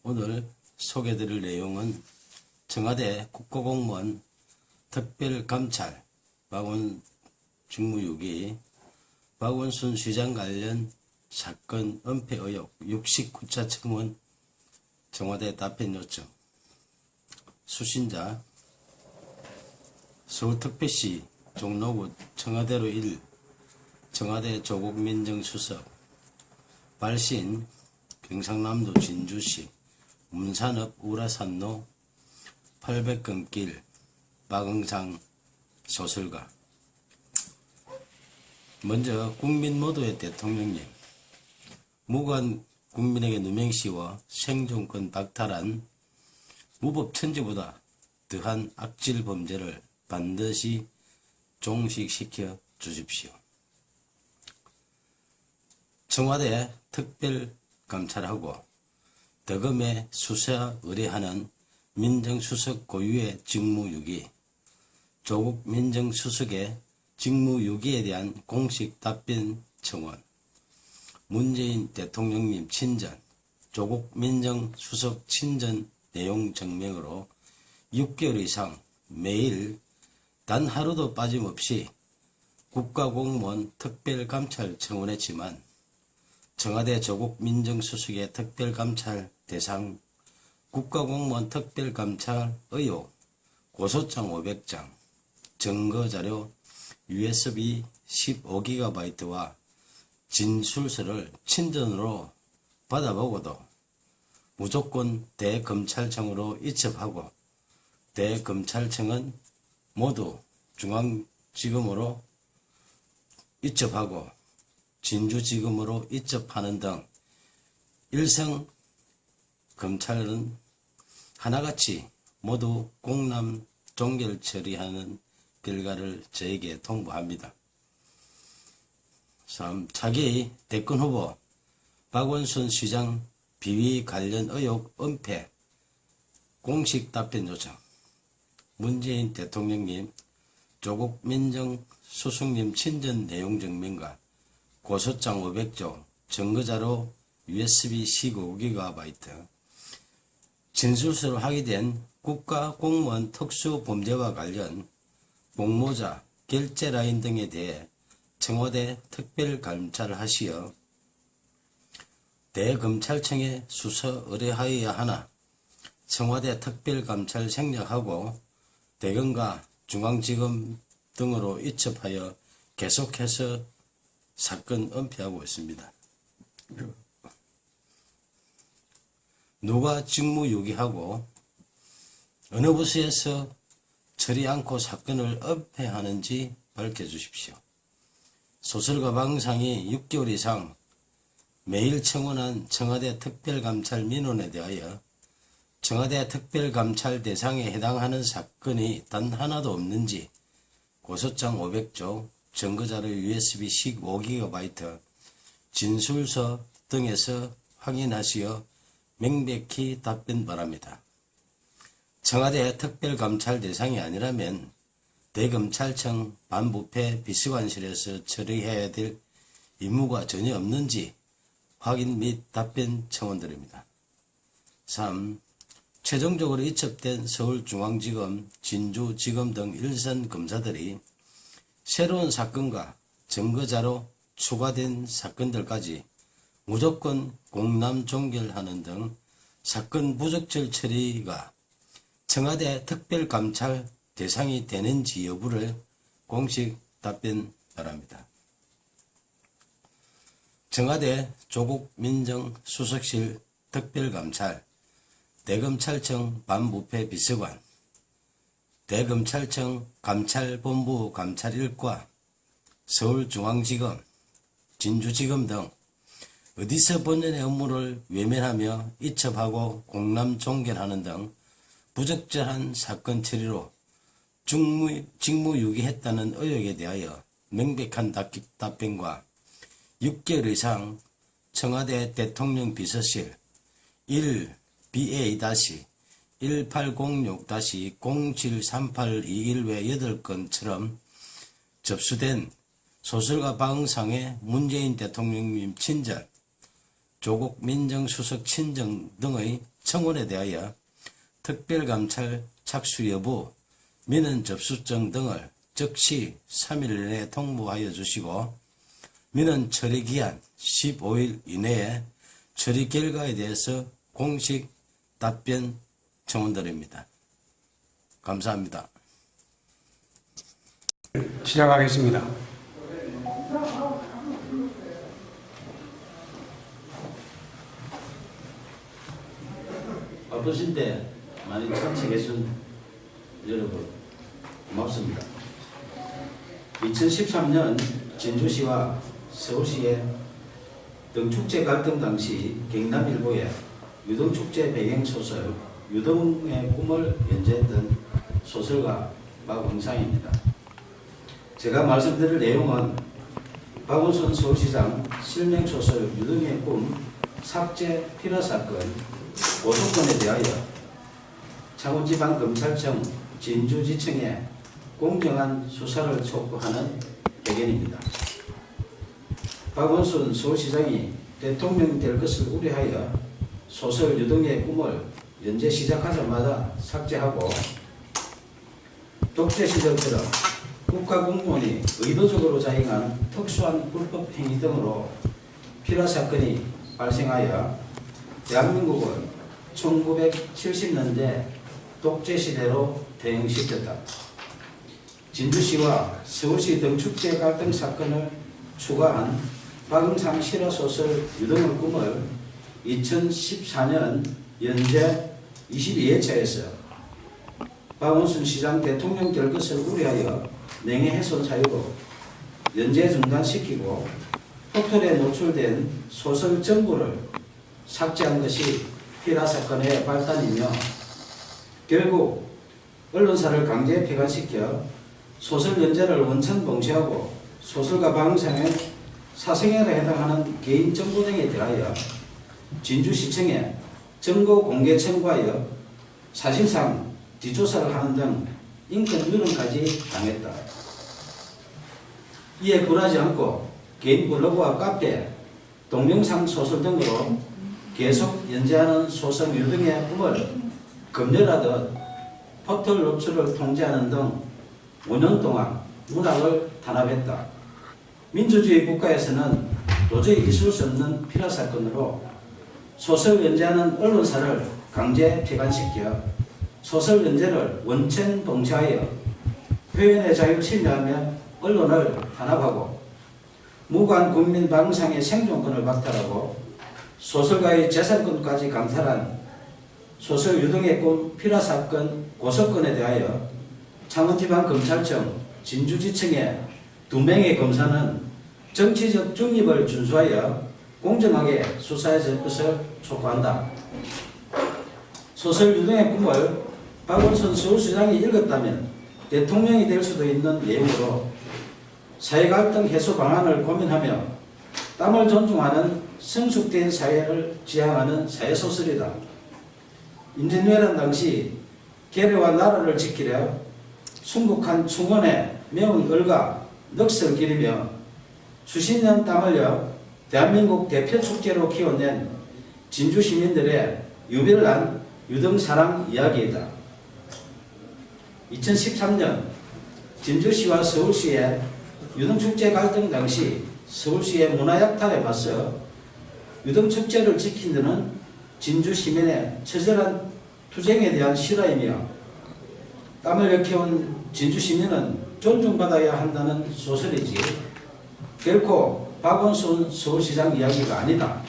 오늘 소개드릴 내용은 청와대 국가공무원 특별감찰 박원 직무유기 박원순 시장 관련 사건 은폐 의혹 69차 청원 청와대 답변 요청. 수신자 서울특별시 종로구 청와대로 1 청와대 조국 민정수석. 발신 경상남도 진주시 문산읍 우라산로 800건길 박응상 소설가. 먼저 국민 모두의 대통령님, 무관 국민에게 누명씌워 생존권 박탈한 무법천지보다 더한 악질 범죄를 반드시 종식시켜 주십시오. 청와대 특별감찰하고 덕음의 수사 의뢰하는 민정수석 고유의 직무유기, 조국 민정수석의 직무유기에 대한 공식 답변 청원, 문재인 대통령님 친전, 조국 민정수석 친전 내용 증명으로 6개월 이상 매일 단 하루도 빠짐없이 국가공무원 특별감찰 청원했지만 청와대 조국 민정수석의 특별감찰 대상 국가공무원 특별감찰 의혹 고소장 500장, 증거자료 USB 15GB와 진술서를 친전으로 받아보고도 무조건 대검찰청으로 이첩하고 대검찰청은 모두 중앙지검으로 이첩하고 진주지검으로 이첩하는 등 일성 검찰은 하나같이 모두 공람 종결 처리하는 결과를 저에게 통보합니다. 3. 차기 대권후보 박원순 시장 비위 관련 의혹 은폐 공식 답변 요청. 문재인 대통령님, 조국 민정수석님 친전 내용 증명과 고소장 500조, 증거자료 USB 15GB, 진술서로 확인된 국가공무원 특수범죄와 관련 공모자, 결제라인 등에 대해 청와대 특별감찰을 하시어 대검찰청에 수사 의뢰하여야 하나 청와대 특별감찰 생략하고 대검과 중앙지검 등으로 이첩하여 계속해서 사건 은폐하고 있습니다. 누가 직무유기하고 어느 부서에서 처리 않고 사건을 은폐하는지 밝혀주십시오. 소설가 박응상이 6개월 이상 매일 청원한 청와대 특별감찰 민원에 대하여 청와대 특별감찰 대상에 해당하는 사건이 단 하나도 없는지 고소장 500조, 증거자료 USB 15GB, 진술서 등에서 확인하시어 명백히 답변 바랍니다. 청와대 특별감찰 대상이 아니라면 대검찰청 반부패 비서관실에서 처리해야 될 임무가 전혀 없는지 확인 및 답변 청원드립니다. 3. 최종적으로 이첩된 서울중앙지검, 진주지검 등 일선 검사들이 새로운 사건과 증거자료 추가된 사건들까지 무조건 공람 종결하는 등 사건 부적절 처리가 청와대 특별감찰 대상이 되는지 여부를 공식 답변 바랍니다. 청와대 조국 민정수석실 특별감찰, 대검찰청 반부패 비서관, 대검찰청 감찰본부 감찰 1과, 서울중앙지검, 진주지검 등 어디서 본연의 업무를 외면하며 이첩하고 공람 종결하는 등 부적절한 사건 처리로 직무유기했다는 의혹에 대하여 명백한 답변과 6개월 이상 청와대 대통령 비서실 1BA-1806-073821 외 8건처럼 접수된 소설가 박응상의 문재인 대통령님 친전, 조국 민정수석 친정 등의 청원에 대하여 특별감찰 착수 여부, 민원 접수증 등을 즉시 3일 내에 통보하여 주시고 민원 처리 기한 15일 이내에 처리 결과에 대해서 공식 답변 청원드립니다. 감사합니다. 시작하겠습니다. 바쁘신데 많이 참석해준 여러분 고맙습니다. 2013년 진주시와 서울시의 등축제 갈등 당시 경남일보에 유등축제 배경소설 유등의 꿈을 연재했던 소설가 박원상입니다. 제가 말씀드릴 내용은 박원순 서울시장 실명소설 유등의 꿈 삭제 필화 사건 고소건에 대하여 창원지방검찰청 진주지청에 공정한 수사를 촉구하는 배경입니다. 박원순 서울시장이 대통령이 될 것을 우려하여 소설 유등의 꿈을 연재 시작하자마자 삭제하고 독재 시절 들어 국가공무원이 의도적으로 자행한 특수한 불법 행위 등으로 필화 사건이 발생하여 대한민국을 1970년대 독재 시대로 대응시켰다. 진주시와 서울시 등축제 갈등 사건을 추가한 박응상 실화소설 유등의 꿈을 2014년 연재 22회차에서 박원순 시장 대통령 될 것을 우려하여 명예훼손 사유로 연재 중단시키고 포털에 노출된 소설 전부를 삭제한 것이 필화 사건의 발단이며 결국 언론사를 강제 폐간시켜 소설 연재를 원천 봉쇄하고 소설가 박응상의 사생활에 해당하는 개인 정보 등에 대하여 진주시청에 정보 공개 청구하여 사실상 뒷조사를 하는 등 인권 유린까지 당했다. 이에 굴하지 않고 개인 블로그와 카페, 동영상 소설 등으로 계속 연재하는 소설 유등의 꿈을 검열하듯 포털 노출을 통제하는 등 5년 동안 문학을 탄압했다. 민주주의 국가에서는 도저히 있을 수 없는 필화 사건으로 소설 연재하는 언론사를 강제 폐간시켜 소설 연재를 원천 봉쇄하여 표현의 자유를 침해하며 언론을 탄압하고 무고한 국민 박응상의 생존권을 박탈하고 소설가의 재산권까지 강탈한 소설 유등의 꿈 필화 사건 고소건에 대하여 창원지방검찰청 진주지청의 2명의 검사는 정치적 중립을 준수하여 공정하게 수사해 줄 것을 촉구한다. 소설 유등의 꿈을 박원순 서울시장이 읽었다면 대통령이 될 수도 있는 내용으로 사회갈등 해소 방안을 고민하며 땀을 존중하는 성숙된 사회를 지향하는 사회소설이다. 임진왜란 당시 계례와 나라를 지키려 순국한 충원에 매운 을과 넋을 기리며 수십 년 땀 흘려 대한민국 대표 축제로 키워낸 진주 시민들의 유별난 유등사랑 이야기이다. 2013년 진주시와 서울시의 유등축제 갈등 당시 서울시의 문화약탈에 맞서 유등축제를 지킨 데는 진주 시민의 처절한 투쟁에 대한 실화이며 땀을 역해온 진주 시민은 존중받아야 한다는 소설이지 결코 박원순 서울시장 이야기가 아니다.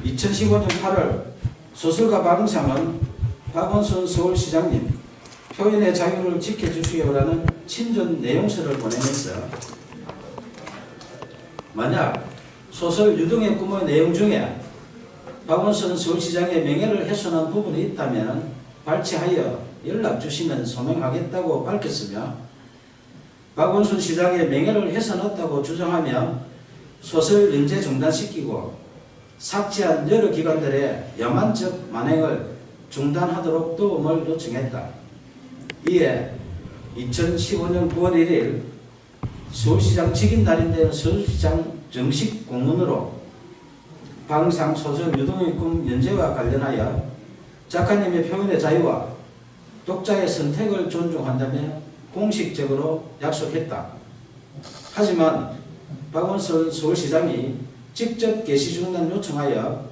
2015년 8월 소설가 박응상은 박원순 서울시장님 표현의 자유를 지켜주시오라는 친전 내용서를 보내면서 만약 소설 유등의 꿈의 내용 중에 박원순 서울시장의 명예를 훼손한 부분이 있다면 발췌하여 연락 주시면 소명하겠다고 밝혔으며 박원순 시장의 명예를 훼손했다고 주장하며 소설 연재 중단시키고 삭제한 여러 기관들의 야만적 만행을 중단하도록 도움을 요청했다. 이에 2015년 9월 1일 서울시장 직인 날인데 서울시장 정식 공문으로 방상 소설 유동의 꿈 연재와 관련하여 작가님의 표현의 자유와 독자의 선택을 존중한다며 공식적으로 약속했다. 하지만 박원순 서울시장이 직접 게시 중단 요청하여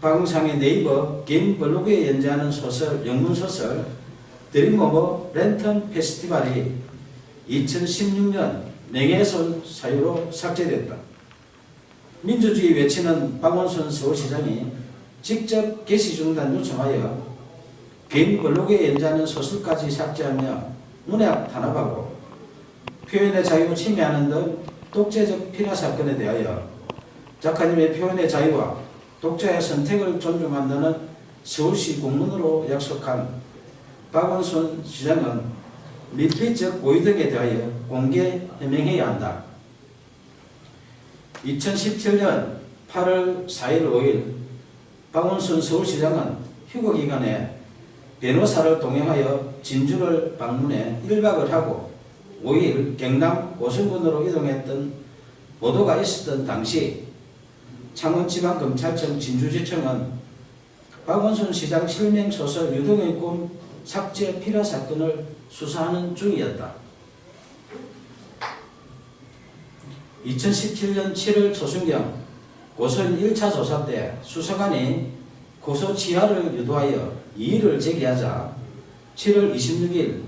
박응상의 네이버 개인 블로그에 연재하는 소설, 영문소설 드림 오브 랜턴 페스티벌이 2016년 명예훼손 사유로 삭제됐다. 민주주의 외치는 박원순 서울시장이 직접 게시 중단 요청하여 개인 블로그에 연재하는 소설까지 삭제하며 문학 탄압하고 표현의 자유를 침해하는 등 독재적 필화 사건에 대하여 작가님의 표현의 자유와 독자의 선택을 존중한다는 서울시 공문으로 약속한 박원순 시장은 밀폐적 고의 등에 대하여 공개 해명해야 한다. 2017년 8월 4일 5일 박원순 서울시장은 휴거 기간에 변호사를 동행하여 진주를 방문해 1박을 하고 5일 경남 고성군으로 이동했던 보도가 있었던 당시 창원지방검찰청 진주지청은 박원순 시장 실명소설 유동의 꿈 삭제 필화 사건을 수사하는 중이었다. 2017년 7월 초순경 고소인 1차 조사 때 수사관이 고소 취하를 유도하여 이의를 제기하자 7월 26일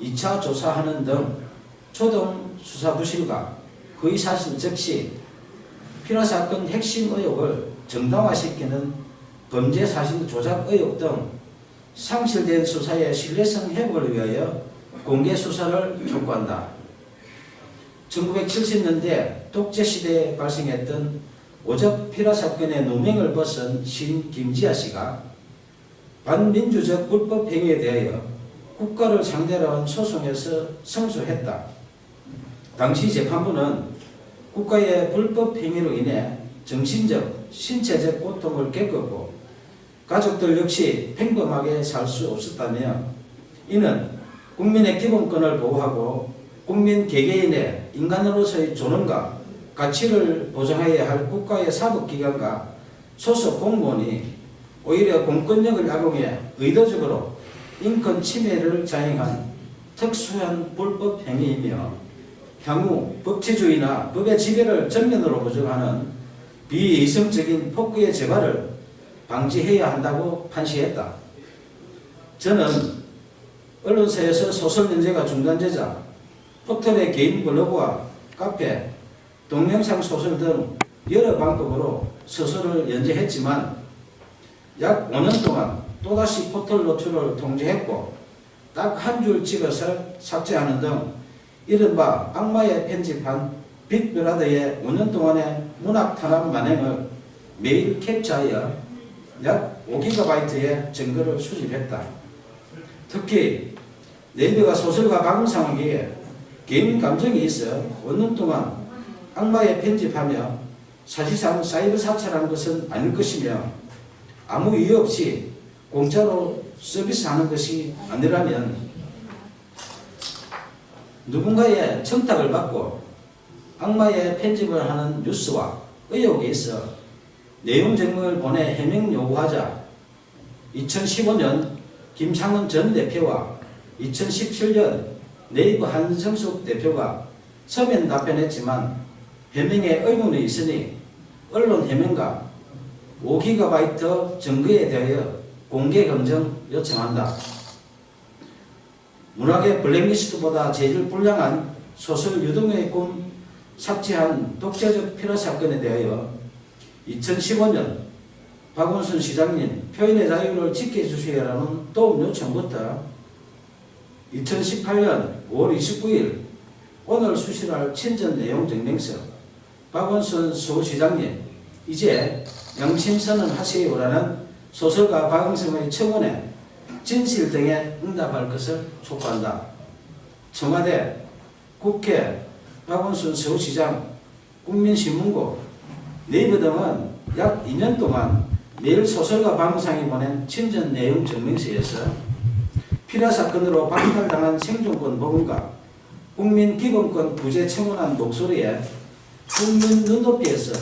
2차 조사하는 등 초동 수사 부실과 허위사실 적시, 필화사건 핵심 의혹을 정당화시키는 범죄사실 조작 의혹 등 상실된 수사의 신뢰성 회복을 위하여 공개 수사를 촉구한다. 1970년대 독재시대에 발생했던 오적 필화사건의 누명을 벗은 신 김지아 씨가 반민주적 불법 행위에 대하여 국가를 상대로 한 소송에서 승소했다. 당시 재판부는 국가의 불법 행위로 인해 정신적, 신체적 고통을 겪었고 가족들 역시 평범하게 살 수 없었다며 이는 국민의 기본권을 보호하고 국민 개개인의 인간으로서의 존엄과 가치를 보장해야 할 국가의 사법기관과 소속 공무원이 오히려 공권력을 악용해 의도적으로 인권 침해를 자행한 특수한 불법 행위이며 향후 법치주의나 법의 지배를 전면으로 부정하는 비이성적인 폭구의 재발을 방지해야 한다고 판시했다. 저는 언론사에서 소설 연재가 중단되자 포털의 개인 블로그와 카페, 동영상 소설 등 여러 방법으로 소설을 연재했지만 약 5년 동안 또다시 포털 노출을 통제했고 딱 한 줄 찍어서 삭제하는 등 이른바 악마의 편집한 빅브라더의 5년 동안의 문학 탄압 만행을 매일 캡처하여 약 5GB의 증거를 수집했다. 특히 네이버가 소설가 박응상에게 개인 감정이 있어 5년 동안 악마의 편집하며 사실상 사이버 사찰한 것은 아닐 것이며 아무 이유 없이 공짜로 서비스하는 것이 아니라면 누군가의 청탁을 받고 악마의 편집을 하는 뉴스와 의혹에 있어 내용 증명을 보내 해명 요구하자 2015년 김창원 전 대표와 2017년 네이버 한성숙 대표가 서면 답변했지만 해명에 의문이 있으니 언론 해명과 5GB 증거에 대하여 공개 검증 요청한다. 문학의 블랙리스트보다 재질 불량한 소설 유동의 꿈 삭제한 독재적 필화 사건에 대하여 2015년 박원순 시장님 표현의 자유를 지켜주시라는 도움 요청부터 2018년 5월 29일 오늘 수실할 친전 내용 증명서 박원순 서울시장님 이제 양심선언 하세요라는 소설가 박응성의 청원에 진실 등에 응답할 것을 촉구한다. 청와대, 국회, 박원순 서울시장, 국민신문고, 네이버 등은 약 2년 동안 매일 소설가 박응상이 보낸 친전 내용 증명서에서 필화 사건으로 박탈당한 생존권 복원과 국민 기본권 구제 청원한 목소리에 국민 눈높이에서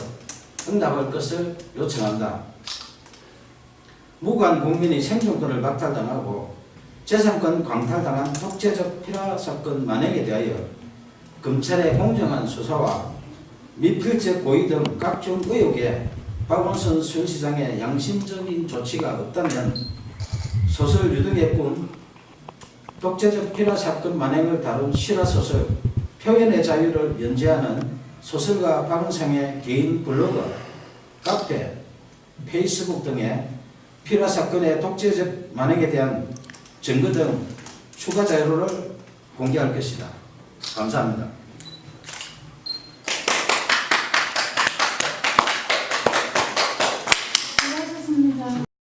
응답할 것을 요청한다. 무고한 국민이 생존권을 박탈당하고 재산권 광탈당한 독재적 피라 사건 만행에 대하여 검찰의 공정한 수사와 미필적 고의 등 각종 의혹에 박원순 수원시장의 양심적인 조치가 없다면 소설 유등의 꿈, 독재적 피라 사건 만행을 다룬 실화소설 표현의 자유를 연재하는 소설가 박은상의 개인 블로그, 카페, 페이스북 등에 피라 사건의 독재적 만행에 대한 증거 등 추가 자료를 공개할 것이다. 감사합니다.